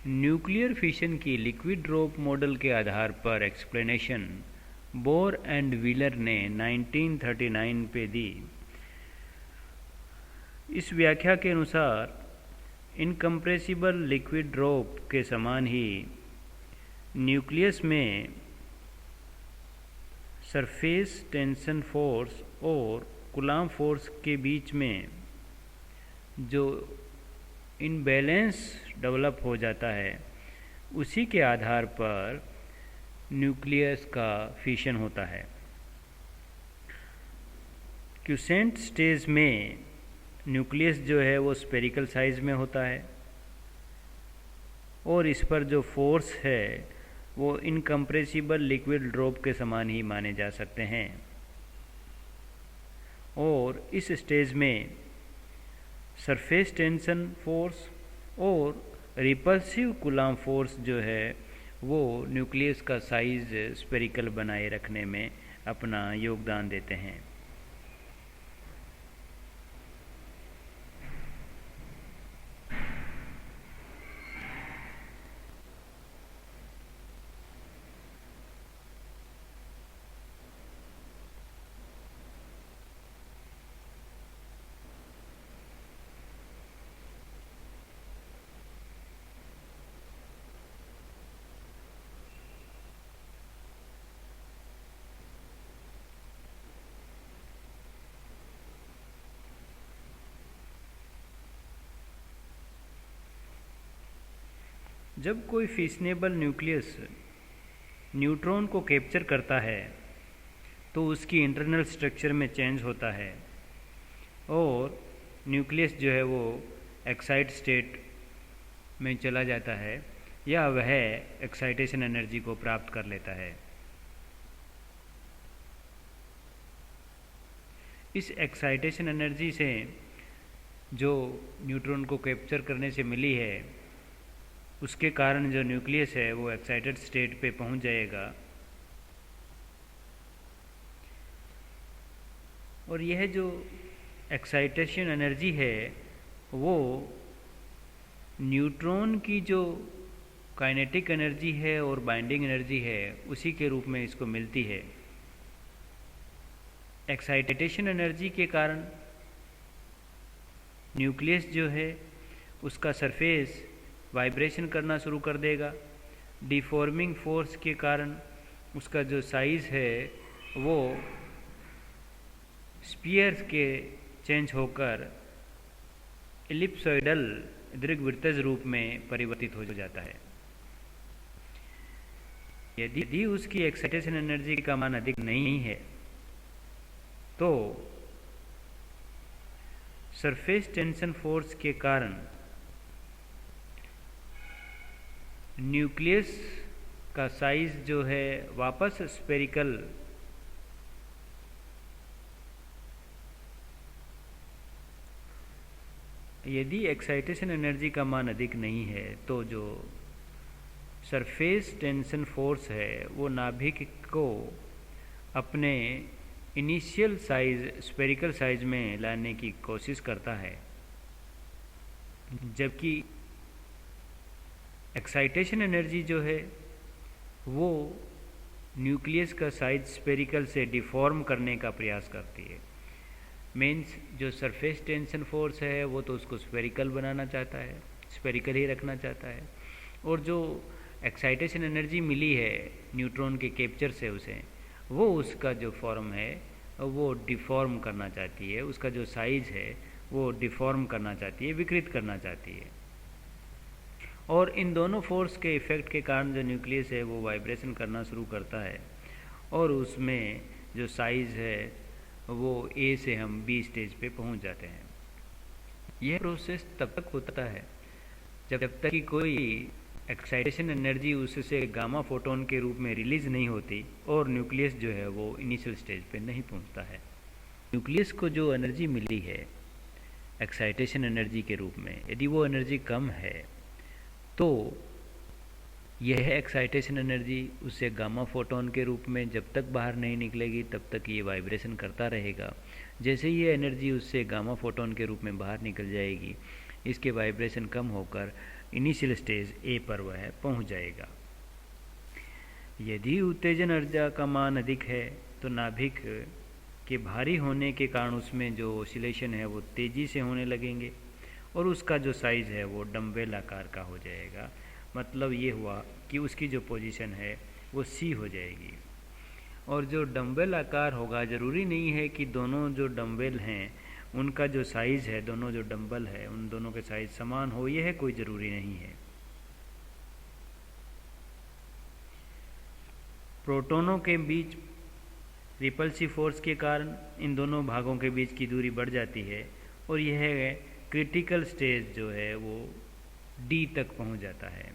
Nuclear fission की liquid drop model के आधार पर एक्सप्लेनेशन बोर एंड व्हीलर ने 1939 पे दी। इस व्याख्या के अनुसार इनकम्प्रेसिबल लिक्विड ड्रॉप के समान ही न्यूक्लियस में सरफेस टेंशन फोर्स और कूलम्ब फोर्स के बीच में जो इनबैलेंस डेवलप हो जाता है, उसी के आधार पर न्यूक्लियस का फिशन होता है। क्यूसेंट स्टेज में न्यूक्लियस जो है वो स्फेरिकल साइज में होता है और इस पर जो फोर्स है वो इनकम्प्रेसिबल लिक्विड ड्रॉप के समान ही माने जा सकते हैं। और इस स्टेज में सरफेस टेंशन फोर्स और रिपल्सिव कूलम्ब फोर्स जो है वो न्यूक्लियस का साइज स्फेरिकल बनाए रखने में अपना योगदान देते हैं। जब कोई फिशनेबल न्यूक्लियस न्यूट्रॉन को कैप्चर करता है तो उसकी इंटरनल स्ट्रक्चर में चेंज होता है और न्यूक्लियस जो है वो एक्साइट स्टेट में चला जाता है या वह एक्साइटेशन एनर्जी को प्राप्त कर लेता है। इस एक्साइटेशन एनर्जी से जो न्यूट्रॉन को कैप्चर करने से मिली है, उसके कारण जो न्यूक्लियस है वो एक्साइटेड स्टेट पे पहुंच जाएगा और यह जो एक्साइटेशन एनर्जी है वो न्यूट्रॉन की जो काइनेटिक एनर्जी है और बाइंडिंग एनर्जी है उसी के रूप में इसको मिलती है। एक्साइटेशन एनर्जी के कारण न्यूक्लियस जो है उसका सरफेस वाइब्रेशन करना शुरू कर देगा। डिफॉर्मिंग फोर्स के कारण उसका जो साइज है वो स्पीयर के चेंज होकर एलिप्सॉइडल दीर्घवृत्तज रूप में परिवर्तित हो जाता है। यदि उसकी एक्साइटेशन एनर्जी का मान अधिक नहीं है तो सरफेस टेंशन फोर्स के कारण न्यूक्लियस का साइज जो है वापस स्फेरिकल यदि एक्साइटेशन एनर्जी का मान अधिक नहीं है तो जो सरफेस टेंशन फोर्स है वो नाभिक को अपने इनिशियल साइज स्फेरिकल साइज में लाने की कोशिश करता है, जबकि एक्साइटेशन एनर्जी जो है वो न्यूक्लियस का साइज स्फेरिकल से डिफॉर्म करने का प्रयास करती है। मीन्स जो सरफेस टेंशन फोर्स है वो तो उसको स्फेरिकल बनाना चाहता है, स्फेरिकल ही रखना चाहता है, और जो एक्साइटेशन एनर्जी मिली है न्यूट्रॉन के कैप्चर से उसे, वो उसका जो फॉर्म है वो डिफॉर्म करना चाहती है, उसका जो साइज है वो डिफॉर्म करना चाहती है, विकृत करना चाहती है। और इन दोनों फोर्स के इफ़ेक्ट के कारण जो न्यूक्लियस है वो वाइब्रेशन करना शुरू करता है और उसमें जो साइज़ है वो ए से हम बी स्टेज पे पहुंच जाते हैं। यह प्रोसेस तब तक होता है जब तक कि कोई एक्साइटेशन एनर्जी उससे गामा फोटोन के रूप में रिलीज़ नहीं होती और न्यूक्लियस जो है वो इनिशियल स्टेज पे नहीं पहुंचता है। न्यूक्लियस को जो एनर्जी मिली है एक्साइटेशन एनर्जी के रूप में, यदि वो एनर्जी कम है तो यह एक्साइटेशन एनर्जी उससे गामा फोटोन के रूप में जब तक बाहर नहीं निकलेगी तब तक ये वाइब्रेशन करता रहेगा। जैसे ही ये एनर्जी उससे गामा फोटोन के रूप में बाहर निकल जाएगी, इसके वाइब्रेशन कम होकर इनिशियल स्टेज ए पर वह पहुंच जाएगा। यदि उत्तेजन ऊर्जा का मान अधिक है तो नाभिक के भारी होने के कारण उसमें जो ऑसिलेशन है वो तेज़ी से होने लगेंगे और उसका जो साइज़ है वो डम्बेल आकार का हो जाएगा। मतलब ये हुआ कि उसकी जो पोजीशन है वो सी हो जाएगी। और जो डम्बेल आकार होगा, ज़रूरी नहीं है कि दोनों जो डम्बेल हैं उनका जो साइज़ है, दोनों जो डम्बल है उन दोनों के साइज़ समान हो, यह कोई ज़रूरी नहीं है। प्रोटॉनों के बीच रिपल्सिव फोर्स के कारण इन दोनों भागों के बीच की दूरी बढ़ जाती है और यह क्रिटिकल स्टेज जो है वो डी तक पहुंच जाता है।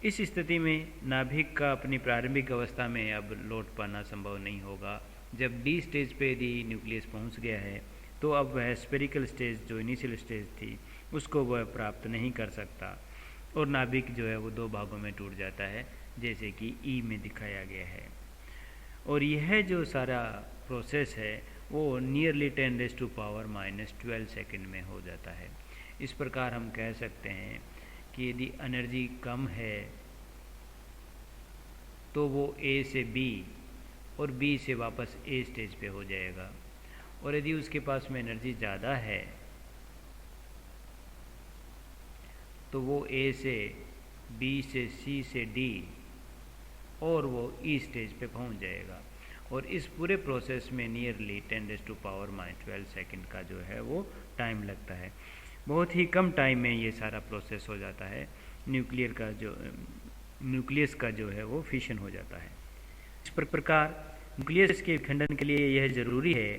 इस स्थिति में नाभिक का अपनी प्रारंभिक अवस्था में अब लौट पाना संभव नहीं होगा। जब डी स्टेज पे यदि न्यूक्लियस पहुंच गया है तो अब वह स्फेरिकल स्टेज जो इनिशियल स्टेज थी उसको वह प्राप्त नहीं कर सकता और नाभिक जो है वो दो भागों में टूट जाता है, जैसे कि ई में दिखाया गया है। और यह जो सारा प्रोसेस है वो नियरली 10⁻⁻12 सेकेंड में हो जाता है। इस प्रकार हम कह सकते हैं कि यदि एनर्जी कम है तो वो ए से बी और बी से वापस ए स्टेज पे हो जाएगा, और यदि उसके पास में एनर्जी ज़्यादा है तो वो ए से बी से सी से डी और वो ई स्टेज पे पहुंच जाएगा। और इस पूरे प्रोसेस में नियरली 10⁻12 सेकेंड का जो है वो टाइम लगता है। बहुत ही कम टाइम में ये सारा प्रोसेस हो जाता है। न्यूक्लियस का जो है वो फिशन हो जाता है। इस प्रकार न्यूक्लियस के विखंडन के लिए यह ज़रूरी है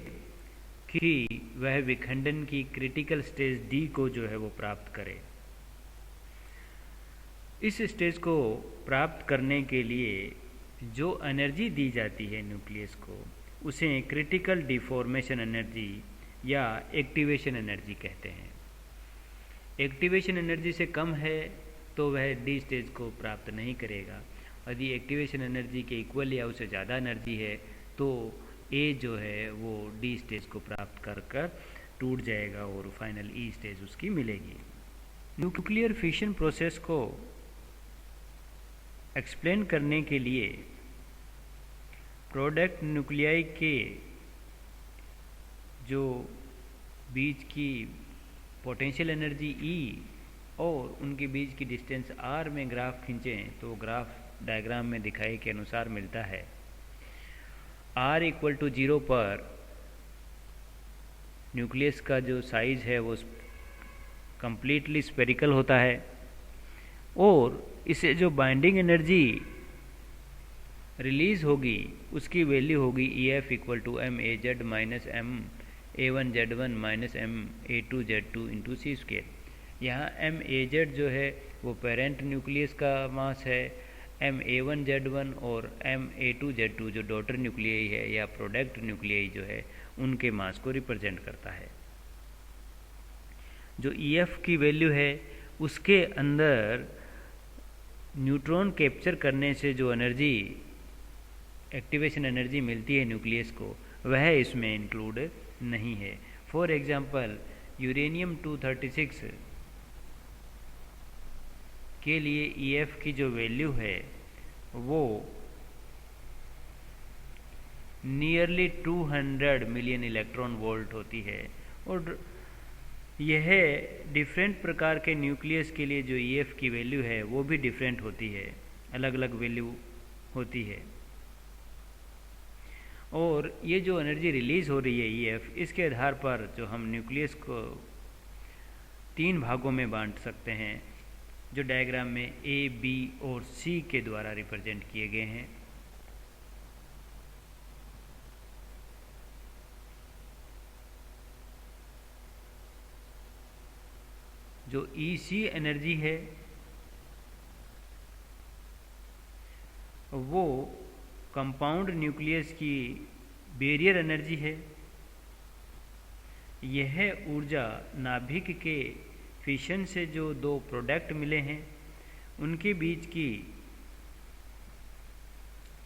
कि वह विखंडन की क्रिटिकल स्टेज डी को जो है वो प्राप्त करे। इस स्टेज को प्राप्त करने के लिए जो एनर्जी दी जाती है न्यूक्लियस को उसे क्रिटिकल डिफॉर्मेशन एनर्जी या एक्टिवेशन एनर्जी कहते हैं। एक्टिवेशन एनर्जी से कम है तो वह डी स्टेज को प्राप्त नहीं करेगा। यदि एक्टिवेशन एनर्जी के इक्वल या उससे ज़्यादा एनर्जी है तो ए जो है वो डी स्टेज को प्राप्त कर टूट जाएगा और फाइनल ई स्टेज उसकी मिलेगी। न्यूक्लियर फिशन प्रोसेस को एक्सप्लेन करने के लिए प्रोडक्ट न्यूक्लियाई के जो बीच की पोटेंशियल एनर्जी ई और उनके बीच की डिस्टेंस आर में ग्राफ खींचें तो ग्राफ डायग्राम में दिखाए के अनुसार मिलता है। r = 0 पर न्यूक्लियस का जो साइज है वो कंप्लीटली स्फेरिकल होता है और इसे जो बाइंडिंग एनर्जी रिलीज होगी उसकी वैल्यू होगी EF = ma(z - ma1z1 - ma2z2 × c²। यहाँ ma(z) जो है वो पेरेंट न्यूक्लियस का मास है, ma1z1 और ma2z2 जो डॉटर न्यूक्लियाई है या प्रोडक्ट न्यूक्लियाई जो है उनके मास को रिप्रेजेंट करता है। जो EF की वैल्यू है उसके अंदर न्यूट्रॉन कैप्चर करने से जो एनर्जी एक्टिवेशन एनर्जी मिलती है न्यूक्लियस को वह इसमें इंक्लूड नहीं है। फॉर एग्जांपल यूरेनियम 236 के लिए EF की जो वैल्यू है वो नियरली 200 मिलियन इलेक्ट्रॉन वोल्ट होती है और यह डिफरेंट प्रकार के न्यूक्लियस के लिए जो EF की वैल्यू है वो भी डिफरेंट होती है, अलग अलग वैल्यू होती है। और ये जो एनर्जी रिलीज हो रही है EF, इसके आधार पर जो हम न्यूक्लियस को 3 भागों में बांट सकते हैं जो डायग्राम में A, B और C के द्वारा रिप्रेजेंट किए गए हैं। जो EC एनर्जी है वो कंपाउंड न्यूक्लियस की बैरियर एनर्जी है। यह ऊर्जा नाभिक के फिशन से जो 2 प्रोडक्ट मिले हैं उनके बीच की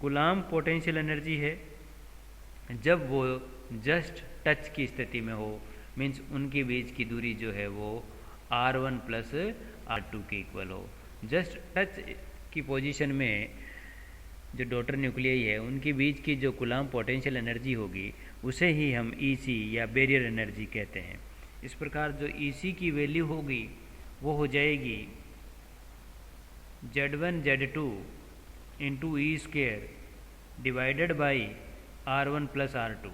कूलाम्ब पोटेंशियल एनर्जी है जब वो जस्ट टच की स्थिति में हो, मीन्स उनके बीच की दूरी जो है वो R1 प्लस R2 के इक्वल हो। जस्ट टच की पोजीशन में जो डॉटर न्यूक्लियाई है उनके बीच की जो कूलाम्ब पोटेंशियल एनर्जी होगी उसे ही हम EC या बैरियर एनर्जी कहते हैं। इस प्रकार जो EC की वैल्यू होगी वो हो जाएगी Z1 Z2 into E square divided by R1 plus R2।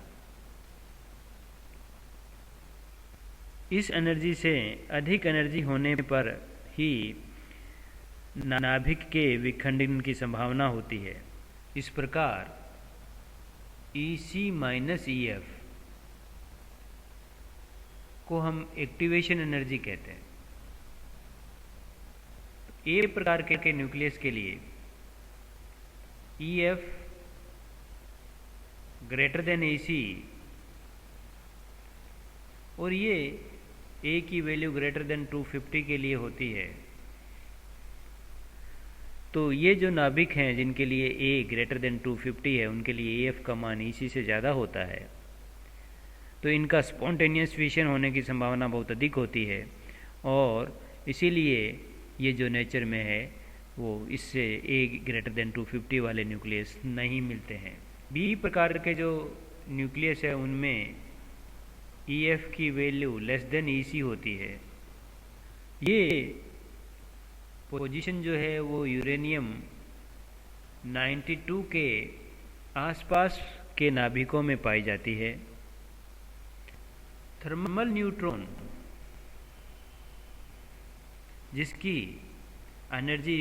इस एनर्जी से अधिक एनर्जी होने पर ही नाभिक के विखंडन की संभावना होती है। इस प्रकार EC माइनस EF को हम एक्टिवेशन एनर्जी कहते हैं। ए प्रकार के न्यूक्लियस के लिए EF ग्रेटर देन EC और ये ए की वैल्यू ग्रेटर देन 250 के लिए होती है। तो ये जो नाभिक हैं जिनके लिए ए ग्रेटर देन 250 है उनके लिए EF का मान EC से ज़्यादा होता है, तो इनका स्पॉन्टेनियस फिशन होने की संभावना बहुत अधिक होती है और इसीलिए ये जो नेचर में है वो इससे ए ग्रेटर देन 250 वाले न्यूक्लियस नहीं मिलते हैं। बी प्रकार के जो न्यूक्लियस है उनमें EF की वैल्यू लेस देन EC होती है। ये पोजीशन जो है वो यूरेनियम 92 के आसपास के नाभिकों में पाई जाती है। थर्मल न्यूट्रॉन जिसकी energy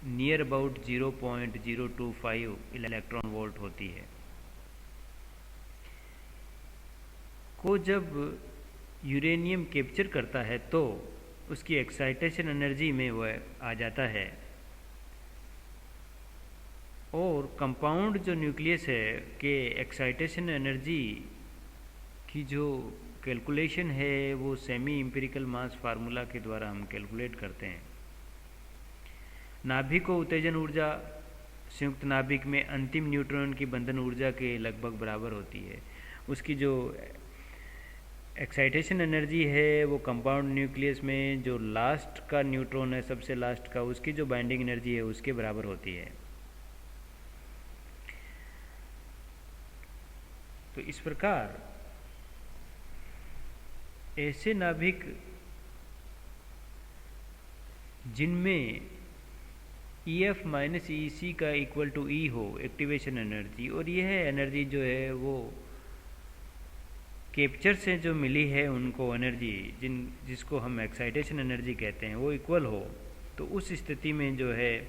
near about 0.025 electron volt होती है को जब यूरेनियम कैप्चर करता है तो उसकी एक्साइटेशन एनर्जी में वह आ जाता है और कंपाउंड जो न्यूक्लियस है के एक्साइटेशन एनर्जी की जो कैलकुलेशन है वो सेमी इंपिरिकल मास फार्मूला के द्वारा हम कैलकुलेट करते हैं। नाभिक को उत्तेजन ऊर्जा संयुक्त नाभिक में अंतिम न्यूट्रॉन की बंधन ऊर्जा के लगभग बराबर होती है। उसकी जो एक्साइटेशन एनर्जी है वो कंपाउंड न्यूक्लियस में जो लास्ट का न्यूट्रॉन है सबसे लास्ट का उसकी जो बाइंडिंग एनर्जी है उसके बराबर होती है। तो इस प्रकार ऐसे नाभिक जिनमें EF माइनस EC का इक्वल टू E हो एक्टिवेशन एनर्जी और यह एनर्जी जो है वो कैप्चर से जो मिली है उनको एनर्जी जिसको हम एक्साइटेशन एनर्जी कहते हैं वो इक्वल हो, तो उस स्थिति में जो है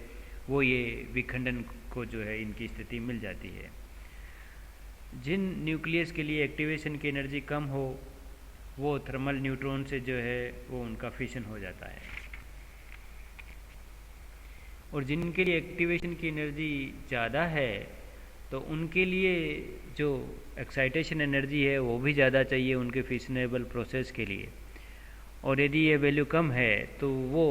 वो ये विखंडन को जो है इनकी स्थिति मिल जाती है। जिन न्यूक्लियस के लिए एक्टिवेशन की एनर्जी कम हो वो थर्मल न्यूट्रॉन से जो है वो उनका फिशन हो जाता है और जिनके लिए एक्टिवेशन की एनर्जी ज़्यादा है तो उनके लिए जो एक्साइटेशन एनर्जी है वो भी ज़्यादा चाहिए उनके फिशनेबल प्रोसेस के लिए, और यदि ये वैल्यू कम है तो वो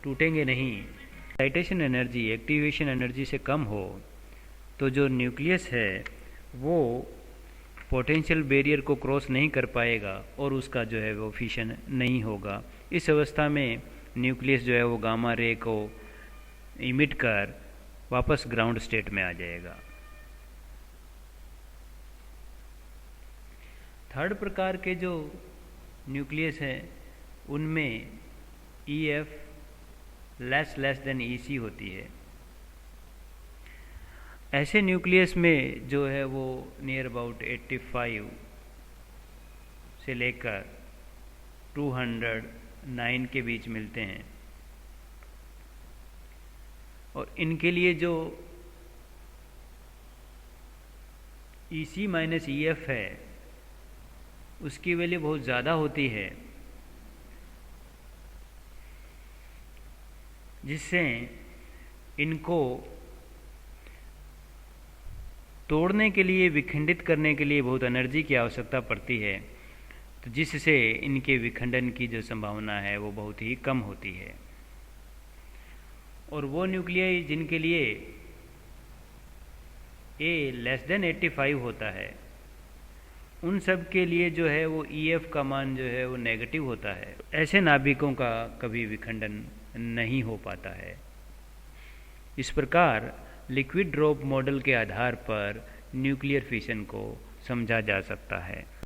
टूटेंगे नहीं। एक्साइटेशन एनर्जी एक्टिवेशन एनर्जी से कम हो तो जो न्यूक्लियस है वो पोटेंशियल बैरियर को क्रॉस नहीं कर पाएगा और उसका जो है वो फिशन नहीं होगा। इस अवस्था में न्यूक्लियस जो है वो गामा रे को इमिट कर वापस ग्राउंड स्टेट में आ जाएगा। थर्ड प्रकार के जो न्यूक्लियस हैं उनमें EF लेस देन EC होती है। ऐसे न्यूक्लियस में जो है वो नियर अबाउट 85 से लेकर 209 के बीच मिलते हैं और इनके लिए जो EC माइनस EF है उसकी वैल्यू बहुत ज़्यादा होती है, जिससे इनको तोड़ने के लिए विखंडित करने के लिए बहुत एनर्जी की आवश्यकता पड़ती है, तो जिससे इनके विखंडन की जो संभावना है वो बहुत ही कम होती है। और वो न्यूक्लियाई जिनके लिए A लेस देन 85 होता है उन सब के लिए जो है वो EF का मान जो है वो नेगेटिव होता है। ऐसे नाभिकों का कभी विखंडन नहीं हो पाता है। इस प्रकार लिक्विड ड्रॉप मॉडल के आधार पर न्यूक्लियर फिशन को समझा जा सकता है।